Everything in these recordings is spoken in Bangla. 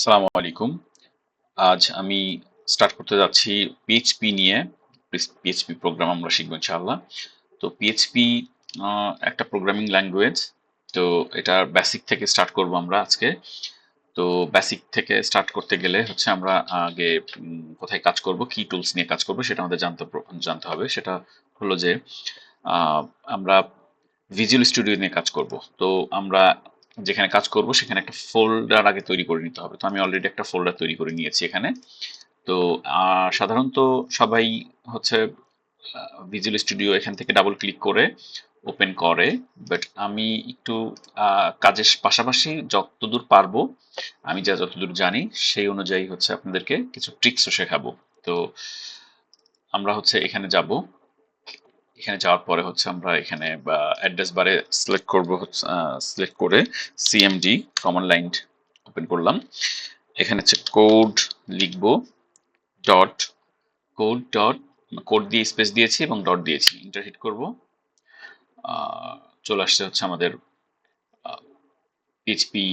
আসসালামু আলাইকুম। আজ আমি স্টার্ট করতে যাচ্ছি পিএইচপি নিয়ে। পিএইচপি প্রোগ্রাম আমরা শিখবো ইনশাআল্লাহ। তো পিএইচপি একটা প্রোগ্রামিং ল্যাঙ্গুয়েজ। তো এটা বেসিক থেকে স্টার্ট করব আমরা আজকে। তো বেসিক থেকে স্টার্ট করতে গেলে হচ্ছে আমরা আগে কোথায় কাজ করব, কি টুলস নিয়ে কাজ করব সেটা আমাদের জানতে হবে। সেটা হলো যে আহ, আমরা ভিজুয়াল স্টুডিও নিয়ে কাজ করব। তো আমরা যেখানে কাজ করব সেখানে একটা ফোল্ডার আগে তৈরি করে নিতে হবে। তো আমি অলরেডি একটা ফোল্ডার তৈরি করে নিয়েছি এখানে। তো সাধারণত সবাই হচ্ছে ভিজুয়াল স্টুডিও এখান থেকে ডাবল ক্লিক করে ওপেন করে। বাট আমি একটু কাজের পাশাপাশি যতদূর পারবো, আমি যতদূর জানি সেই অনুযায়ী হচ্ছে আপনাদেরকে কিছু ট্রিক্সও শেখাবো। তো আমরা হচ্ছে এখানে যাব। এখানে যাওয়ার পরে হচ্ছে আমরা এখানে অ্যাড্রেস বারে সিলেক্ট করব, হচ্ছে সিলেক্ট করে সিএমডি কমান্ড লাইন ওপেন করলাম। এখানে হচ্ছে কোড লিখব, ডট ডট কোড দিয়ে স্পেস দিয়েছি এবং ডট দিয়েছি, এন্টার হিট করব। চলে আসছে হচ্ছে আমাদের পিএইচপি,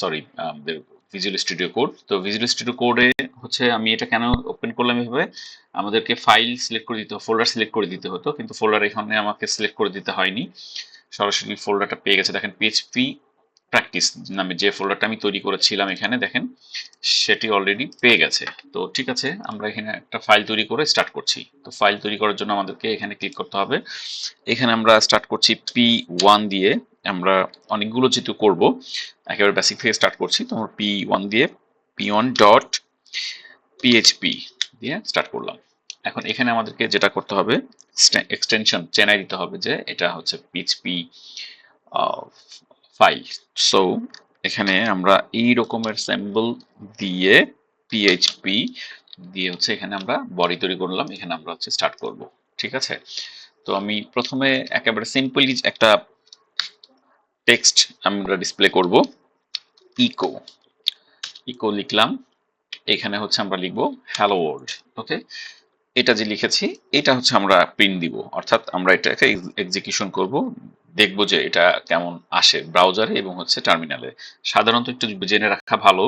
সরি, আমাদের ভিজুয়াল স্টুডিও কোড। তো ভিজুয়াল স্টুডিও কোডে হচ্ছে আমি এটা কেন ওপেন করলাম এভাবে, আমাদেরকে ফাইল সিলেক্ট করে দিতে হতো, ফোল্ডার সিলেক্ট করে দিতে হতো, কিন্তু ফোল্ডার এখানে আমাকে সিলেক্ট করে দিতে হয়নি। সরাসরি ফোল্ডারটা পেয়ে গেছে। দেখেন পিএইচপি প্র্যাকটিস নামে যে ফোল্ডারটা আমি তৈরি করেছিলাম এখানে দেখেন সেটি অলরেডি পেয়ে গেছে। তো ঠিক আছে, আমরা এখানে একটা ফাইল তৈরি করে স্টার্ট করছি। তো ফাইল তৈরি করার জন্য আমাদেরকে এখানে ক্লিক করতে হবে। এখানে আমরা স্টার্ট করছি P1 দিয়ে। আমরা অনেকগুলো যেহেতু করব, একেবারে বেসিক থেকে স্টার্ট করছি। তো আমরা P1 দিয়ে P1 ডট পিএইচপি দিয়ে স্টার্ট করলাম। এখন এখানে আমাদেরকে যেটা করতে হবে, এক্সটেনশন চেনাই দিতে হবে যে এটা হচ্ছে পিএইচপি ফাইল। সো এখানে আমরা এই রকমের সিম্বল দিয়ে পিএইচপি দিয়ে হচ্ছে এখানে আমরা বডি তৈরি করলাম। এখানে আমরা হচ্ছে স্টার্ট করব। ঠিক আছে, তো আমি প্রথমে একেবারে সিম্পলি একটা টেক্সট আমরা ডিসপ্লে করব। ইকো ইকো লিখলাম। এখানে হচ্ছে আমরা লিখব হ্যালো ওয়ার্ল্ড। ওকে, এটা যে লিখেছি এটা হচ্ছে আমরা প্রিন্ট দিব, অর্থাৎ আমরা এটাকে এক্সিকিউশন করব, দেখব যে এটা কেমন আসে ব্রাউজারে এবং হচ্ছে টার্মিনালে। সাধারণত একটু জেনে রাখা ভালো,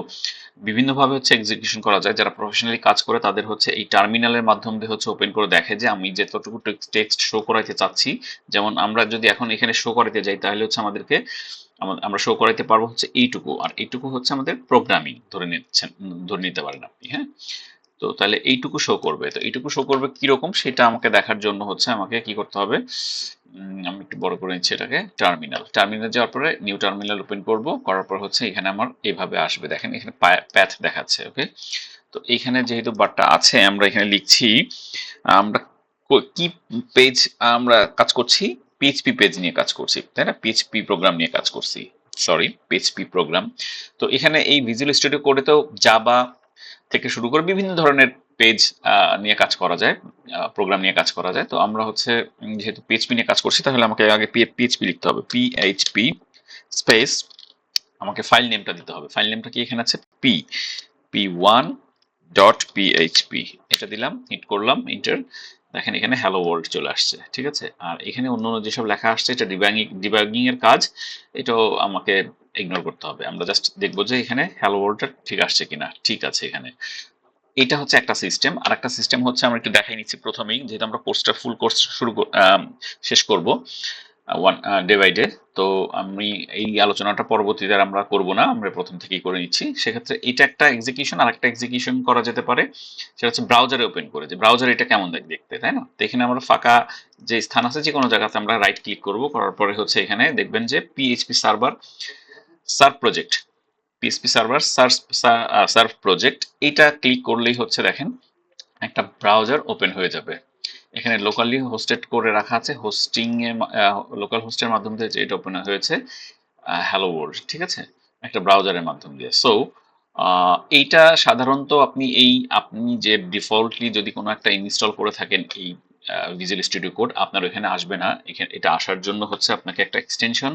বিভিন্নভাবে হচ্ছে এক্সিকিউশন করা যায়। যারা প্রফেশনালি কাজ করে তাদের হচ্ছে এই টার্মিনালের মাধ্যম দিয়ে হচ্ছে ওপেন করে দেখে যে আমি যতটুকু টেক্সট শো করাইতে চাচ্ছি, যেমন আমরা যদি এখন এখানে শো করাতে যাই তাহলে হচ্ছে আমাদেরকে আমরা শো করাইতে পারবো হচ্ছে এইটুকু, আর এইটুকু হচ্ছে আমাদের প্রোগ্রামিং ধরে নিতে পারেন আপনি। হ্যাঁ, তো তাহলে এইটুকু শো করবে। তো এইটুকু শো করবে কিরকম সেটা আমাকে দেখার জন্য হচ্ছে আমাকে কি করতে হবে, আমি একটু বড় করে নিচ্ছি এটাকে। টার্মিনাল যাওয়ার পরে নিউ টার্মিনাল ওপেন করব, করার পর হচ্ছে এখানে আমার এভাবে আসবে। দেখেন এখানে প্যাথ দেখাচ্ছে। ওকে, তো এইখানে যেহেতু বারটা আছে আমরা এখানে লিখছি আমরা কি পেজ আমরা কাজ করছি, পিএইচপি পেজ নিয়ে কাজ করছি, তাই না? পিএইচপি প্রোগ্রাম নিয়ে কাজ করছি, সরি পিএইচপি প্রোগ্রাম। তো এখানে এই ভিজুয়াল স্টুডিও কোডে তো জাভা থেকে শুরু করে বিভিন্ন ধরনের পেজ নিয়ে কাজ করা যায়, প্রোগ্রাম নিয়ে কাজ করা যায়। তো আমরা হচ্ছে যেহেতু পিএইচপি নিয়ে কাজ করছি তাহলে আমাকে আগে পিএইচপি লিখতে হবে। পিএইচপি স্পেস আমাকে ফাইল নেমটা দিতে হবে। ফাইল নেমটা কি এখানে আছে, p1 ডট পিএইচপি। এটা দিলাম, হিট করলাম এন্টার। দেখেন এখানে হ্যালো ওয়ার্ল্ড চলে আসছে। ঠিক আছে, আর এখানে অন্য অন্য যেসব লেখা আসছে এটা ডিবাগিং এর কাজ, এটাও আমাকে ইগনোর করতে হবে। আমরা জাস্ট দেখবো যে এখানে হ্যালো ওয়ার্ল্ডটা ঠিক আসছে কিনা। ঠিক আছে, এখানে এটা হচ্ছে একটা সিস্টেম। আর একটা সিস্টেম হচ্ছে আমরা একটু দেখাই নিচ্ছি প্রথমেই, যেহেতু আমরা কোর্সটা ফুল কোর্স শেষ করব ওয়ান ডে বাই ডে। তো আমি এই আলোচনাটা পরবর্তীতে আমরা করব না, আমরা প্রথম থেকেই করে নিচ্ছি। সেক্ষেত্রে এটা একটা এক্সিকিউশন, আর একটা এক্সিকিউশন করা যেতে পারে সেটা হচ্ছে ব্রাউজারে ওপেন করে, যে ব্রাউজারে এটা কেমন দেখতে, তাই না? তো এখানে আমরা ফাঁকা যে স্থান আছে যে কোনো জায়গাতে আমরা রাইট ক্লিক করব, করার পরে হচ্ছে এখানে দেখবেন যে PHP server serve project, PHP server serve project, এটা ক্লিক করলেই হচ্ছে দেখেন একটা ব্রাউজার ওপেন হয়ে যাবে। এখানে লোকালি হোস্টেড করে রাখা আছে, হোস্টিং এ লোকাল হোস্টের মাধ্যম দিয়ে এটা ওপেন হয়েছে হ্যালো ওয়ার্ল্ড। ঠিক আছে, একটা ব্রাউজারের মাধ্যম দিয়ে। সো এইটা সাধারণত আপনি যে ডিফল্টলি যদি কোনো একটা ইনস্টল করে থাকেন এই ভিজুয়াল স্টুডিও কোড, আপনার ওখানে আসবে না। এখানে এটা আসার জন্য হচ্ছে আপনাকে একটা এক্সটেনশন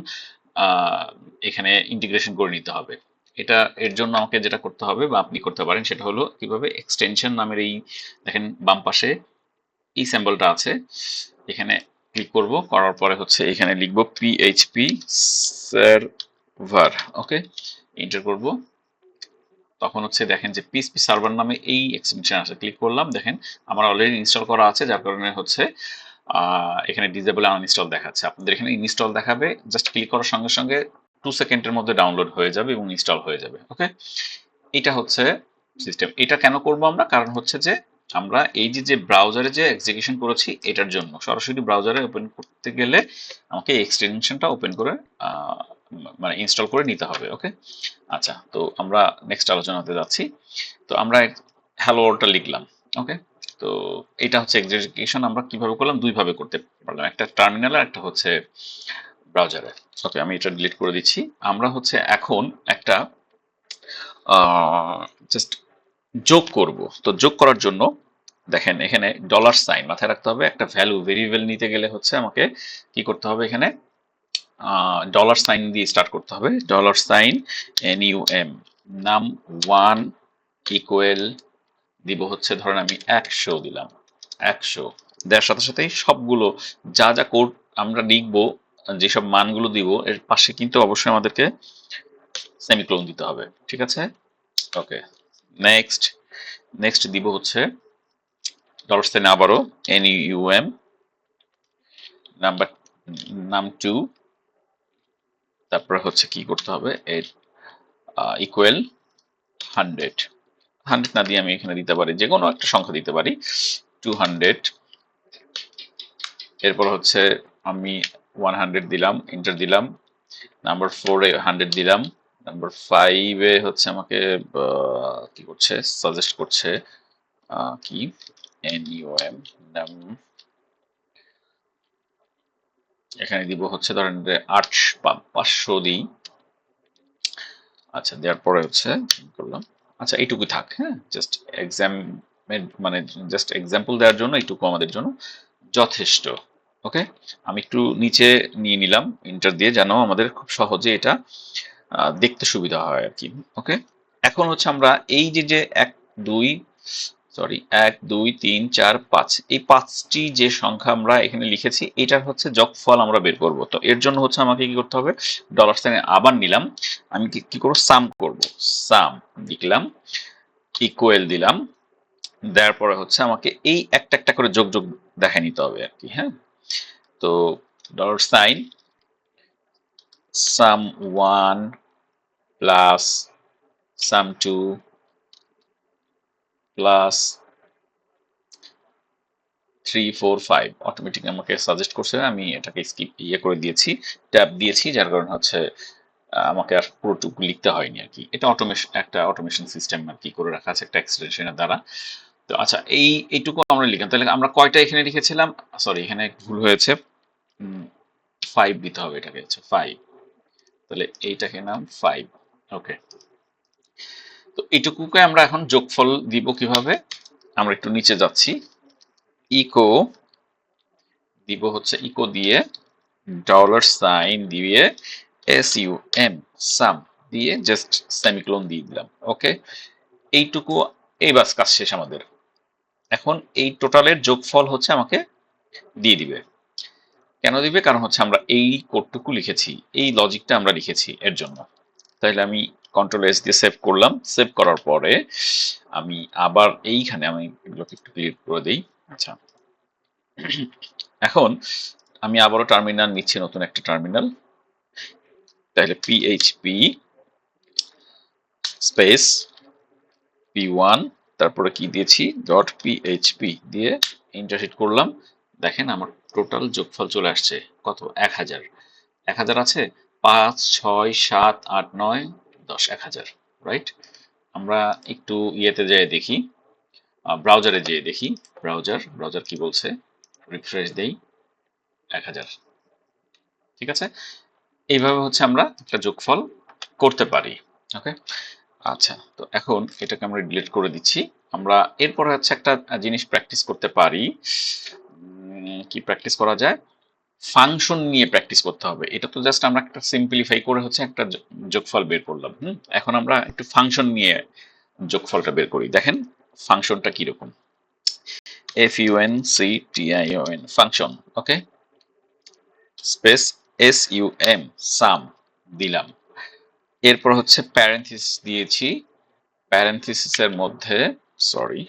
এখানে ইন্টিগ্রেশন করে নিতে হবে। এটা এর জন্য আমাকে যেটা করতে হবে বা আপনি করতে পারেন সেটা হলো কিভাবে, এক্সটেনশন নামের এই দেখেন বাম পাশে এই সিম্বলটা আছে, এখানে ক্লিক করব, করার পরে হচ্ছে এখানে লিখব পিএইচপি সার্ভার। ওকে, এন্টার করব। তখন হচ্ছে দেখেন যে পিএইচপি সার্ভার নামে এই এক্সটেনশন আসে, ক্লিক করলাম, দেখেন আমার অলরেডি ইনস্টল করা আছে, যার কারণে হচ্ছে এখানে ডিসেবল আনইনস্টল দেখাচ্ছে। আপনাদের এখানে ইনস্টল দেখাবে, জাস্ট ক্লিক করার সঙ্গে সঙ্গে 2 সেকেন্ডের মধ্যে ডাউনলোড হয়ে যাবে এবং ইনস্টল হয়ে যাবে। ওকে, এটা হচ্ছে সিস্টেম। এটা কেন করব আমরা? কারণ হচ্ছে যে আমরা এই যে ব্রাউজারে যে এক্সিকিউশন করেছি এটার জন্য সরাসরি ব্রাউজারে ওপেন করতে গেলে আমাকে এই এক্সটেনশনটা ওপেন করে মানে ইনস্টল করে নিতে হবে। ওকে, আচ্ছা, তো আমরা নেক্সট আলোচনাতে যাচ্ছি। তো আমরা হ্যালো ওয়ার্ল্ডটা লিখলাম। ওকে, তো এটা হচ্ছে এক্সিকিউশন আমরা কিভাবে করলাম, দুই ভাবে করতে পারলাম, একটা টার্মিনালে, একটা হচ্ছে ব্রাউজারে। ওকে, আমি এটা ডিলিট করে দিচ্ছি। আমরা হচ্ছে এখন একটা জাস্ট যোগ করব। তো যোগ করার জন্য দেখেন এখানে ডলার সাইন মাথায় রাখতে হবে। একটা ভ্যালু ভেরিয়েবল নিতে গেলে হচ্ছে আমাকে কি করতে হবে, এখানে ডলার সাইন দিয়ে স্টার্ট করতে হবে। ডলার সাইন NUM নাম 1 ইকুয়াল দিব হচ্ছে ধরেন আমি 100 দিলাম। 100 দেওয়ার সাথে সাথেই সবগুলো যা যা কোড আমরা লিখবো, যেসব মানগুলো দিব এর পাশে কিন্তু অবশ্যই আমাদেরকে সেমিকোলন দিতে হবে। ঠিক আছে, ওকে, নেক্সট নেক্সট দিব হচ্ছে ডলার সাইন আবারও NUM নাম্বার নাম 2, তারপরে হচ্ছে কি করতে হবে, এর ইকুয়াল 100। 100 না দিয়ে আমি এখানে দিতে পারি যে কোনো একটা সংখ্যা দিতে পারি, 200। এরপর হচ্ছে আমি 100 দিলাম, এন্টার দিলাম। নাম্বার 4 এ 100 দিলাম। নাম্বার 5 এ হচ্ছে আমাকে কি করছে, সাজেস্ট করছে কি NUM নাম, এখানে দিব হচ্ছে ধরেন 500 দিই। আচ্ছা, দেওয়ার পরে হচ্ছে করলাম। আচ্ছা, এইটুকু থাক। হ্যাঁ, জাস্ট এক্সাম মানে জাস্ট এক্সাম্পল দেওয়ার জন্য এইটুকু আমাদের জন্য যথেষ্ট। ওকে, আমি একটু নিচে নিয়ে নিলাম ইন্টার দিয়ে, যেন আমাদের খুব সহজে এটা দেখতে সুবিধা হয় আর কি। ওকে, এখন হচ্ছে আমরা এই যে 1 2 3 4 5 এই 5টি যে সংখ্যা আমরা এখানে লিখেছি এটার হচ্ছে যোগফল আমরা বের করব। তো এর জন্য হচ্ছে আমাকে কি করতে হবে, ডলার সাইনে আবার নিলাম, আমি কি করব, সাম করব। সাম লিখলাম, ইকুয়াল দিলাম, দেওয়ার পরে হচ্ছে আমাকে এই একটা একটা করে যোগ যোগ দেখায় নিতে হবে আর কি। হ্যাঁ, তো ডলার সাইন সাম 1 প্লাস সাম 2 প্লাস 3 4 5 অটোমেটিক আমাকে সাজেস্ট করছে, আমি এটাকে স্কিপ করে দিয়েছি, ট্যাব দিয়েছি, যার কারণে হচ্ছে আমাকে আর পুরোটুকু লিখতে হয়নি আর কি। এটা একটা অটোমেশন সিস্টেম আর কি করে রাখা আছে একটা এক্সটেনশনের দ্বারা। তো আচ্ছা, এইটুকু আমরা লিখলাম। তাহলে আমরা কয়টা এখানে লিখেছিলাম, সরি এখানে ভুল হয়েছে, 5 দিতে হবে, এটাকে হচ্ছে 5, তাহলে এইটাকে নাম 5। ওকে, তো এইটুকুকে আমরা এখন যোগফল দিব কিভাবে, আমরা একটু নিচে যাচ্ছি, ইকো দিব হচ্ছে, ইকো দিয়ে ডলার সাইন দিয়ে SUM সাম দিয়ে জাস্ট সেমিকোলন দিয়ে দিলাম। ওকে, এইটুকু, এই বাস কাজ শেষ আমাদের। এখন এই টোটালের যোগফল হচ্ছে আমাকে দিয়ে দিবে। কেন দিবে? কারণ হচ্ছে আমরা এই কোডটুকু লিখেছি, এই লজিকটা আমরা লিখেছি এর জন্য। তাহলে আমি কন্ট্রোল S দিয়ে সেভ করলাম। সেভ করার পরে আমি আবার এইখানে আমি এগুলোকে একটু ক্লিয়ার করে দিই। আচ্ছা, এখন আমি আবারও টার্মিনাল নিচ্ছি, নতুন একটা টার্মিনাল। তাহলে PHP স্পেস P1, তারপরে কি দিয়েছি, .php দিয়ে এন্টার হিট করলাম। দেখেন আমার টোটাল যোগফল চলে আসছে কত, 1000। 1000 আছে, 5 6 7 8 9 10, 1000, রাইট। আমরা একটু ইয়েতে যেয়ে দেখি, ব্রাউজারে যেয়ে দেখি, ব্রাউজার কি বলছে, রিফ্রেশ দেই, 1000। ঠিক আছে, এইভাবে হচ্ছে আমরা একটা যোগফল করতে পারি। ওকে, আচ্ছা, তো এখন এটাকে আমরা ডিলিট করে দিচ্ছি। আমরা এরপরে হচ্ছে একটা জিনিস প্র্যাকটিস করতে পারি। কি প্র্যাকটিস করা যায়, ফাংশন নিয়ে প্র্যাকটিস করতে হবে। এটা তো জাস্ট আমরা একটা সিম্পলিফাই করে হচ্ছে একটা যোগফল বের করলাম। এখন আমরা একটু ফাংশন নিয়ে যোগফলটা বের করি। দেখেন ফাংশনটা কিরকম, FUNCTION ফাংশন। ওকে, স্পেস SUM সাম দিলাম, এরপর হচ্ছে প্যারেন্থিস দিয়েছি, প্যারেনথিসিসের মধ্যে সরি